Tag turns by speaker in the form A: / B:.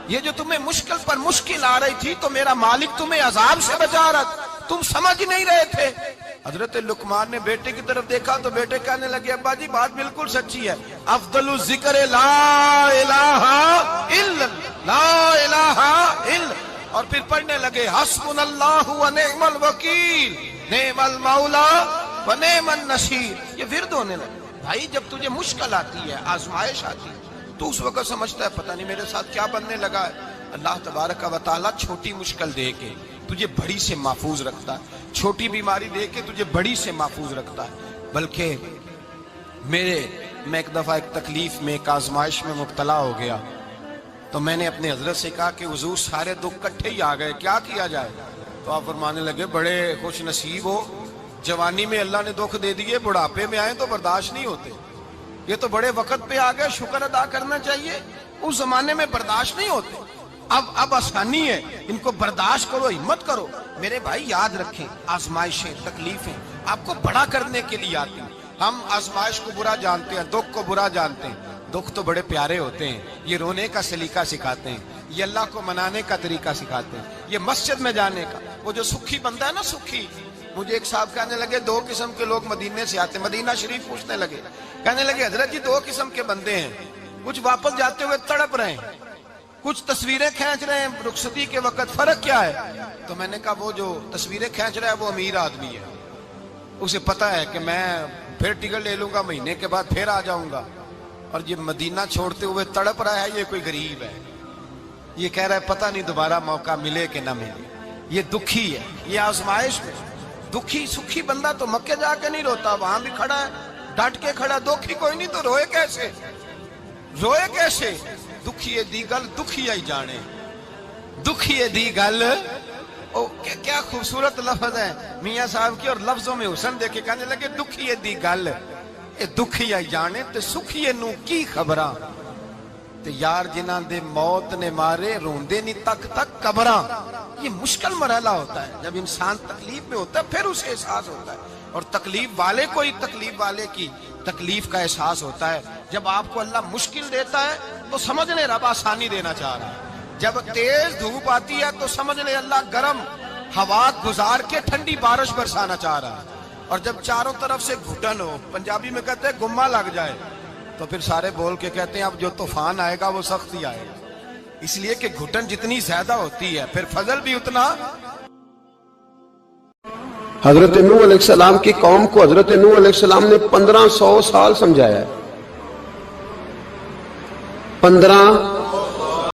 A: یہ جو تمہیں مشکل پر مشکل آ رہی تھی تو میرا مالک تمہیں عذاب سے بچا رہا تھا، تم سمجھ نہیں رہے تھے۔ حضرت لقمان نے بیٹے کی طرف دیکھا تو بیٹے کہنے لگے ابا جی بات بالکل سچی ہے، افضل الذکر لا الہ الا لا الہ الا، اور پھر پڑھنے لگے حسبنا اللہ و نعم الوکیل نعم المولا و نعم النصیر۔ یہ ورد ہونے لگے۔ بھائی جب تجھے مشکل آتی ہے، آزمائش آتی ہے، تو اس وقت سمجھتا ہے پتہ نہیں میرے ساتھ کیا بننے لگا ہے۔ اللہ تبارک و تعالیٰ چھوٹی مشکل دے کے تجھے بڑی سے محفوظ رکھتا ہے، چھوٹی بیماری دے کے تجھے بڑی سے محفوظ رکھتا ہے۔ بلکہ میں ایک دفعہ ایک تکلیف میں، ایک آزمائش میں مبتلا ہو گیا، تو میں نے اپنے حضرت سے کہا کہ حضور سارے دکھ کٹھے ہی آ گئے، کیا کیا جائے؟ تو آپ فرمانے لگے بڑے خوش نصیب ہو، جوانی میں اللہ نے دکھ دے دیے، بڑھاپے میں آئے تو برداشت نہیں ہوتے، یہ تو بڑے وقت پہ آ گئے، شکر ادا کرنا چاہیے، اس زمانے میں برداشت نہیں ہوتے، اب آسانی ہے، ان کو برداشت کرو، ہمت کرو۔ میرے بھائی یاد رکھیں، آزمائشیں، تکلیفیں آپ کو بڑا کرنے کے لیے آتی ہیں۔ ہم آزمائش کو برا جانتے ہیں، دکھ کو برا جانتے ہیں، دکھ تو بڑے پیارے ہوتے ہیں، یہ رونے کا سلیقہ سکھاتے ہیں، یہ اللہ کو منانے کا طریقہ سکھاتے ہیں، یہ مسجد میں جانے کا۔ وہ جو سکھی بندہ ہے نا، سکھی، مجھے ایک صاحب کہنے لگے دو قسم کے لوگ مدینے سے آتے ہیں، مدینہ شریف پوچھنے لگے، کہنے لگے حضرت جی دو قسم کے بندے ہیں، کچھ واپس جاتے ہوئے تڑپ رہے ہیں، کچھ تصویریں کھینچ رہے ہیں رخصتی کے وقت، فرق کیا ہے؟ تو میں نے کہا وہ جو تصویریں کھینچ رہا ہے وہ امیر آدمی ہے، اسے پتا ہے کہ میں پھر ٹکٹ لے لوں گا، مہینے کے بعد پھر آ جاؤں گا، اور یہ مدینہ چھوڑتے ہوئے تڑپ رہا ہے، یہ کوئی غریب ہے، یہ کہہ رہا ہے پتہ نہیں دوبارہ موقع ملے کہ نہ ملے، یہ دکھی ہے، یہ آزمائش میں۔ دکھی سکھی بندہ تو مکے جا کے نہیں روتا، وہاں بھی کھڑا ہے، ڈٹ کے کھڑا، دکھی کوئی نہیں تو روئے کیسے؟ روئے کیسے؟ دکھیے دی گل دکھیا ہی جانے، دکھیے دی گل، کیا خوبصورت لفظ ہے میاں صاحب کی، اور لفظوں میں حسن دیکھے، کہنے لگے دکھیے دی گل اے دکھیا ہی جانے، تے سکھیے نو کی خبراں، تے یار جنہاں دے موت نے مارے روندے نہیں تک تک قبراں۔ یہ مشکل مرحلہ ہوتا ہے، جب انسان تکلیف میں ہوتا ہے پھر اسے احساس ہوتا ہے، اور تکلیف والے کو ہی تکلیف والے کی تکلیف کا احساس ہوتا ہے۔ جب آپ کو اللہ مشکل دیتا ہے تو سمجھ لیں رب آسانی دینا چاہ رہا ہے، جب تیز دھوپ آتی ہے تو سمجھ لیں اللہ گرم ہوا گزار کے ٹھنڈی بارش برسانا چاہ رہا ہے، اور جب چاروں طرف سے گھٹن ہو، پنجابی میں کہتے ہیں گمہ لگ جائے، تو پھر سارے بول کے کہتے ہیں اب جو طوفان آئے گا وہ سخت ہی آئے گا، اس لیے کہ گھٹن جتنی زیادہ ہوتی ہے پھر فضل بھی اتنا۔
B: حضرت نوح علیہ السلام کی قوم کو حضرت نوح علیہ السلام نے 1500 سال سمجھایا ہے، 15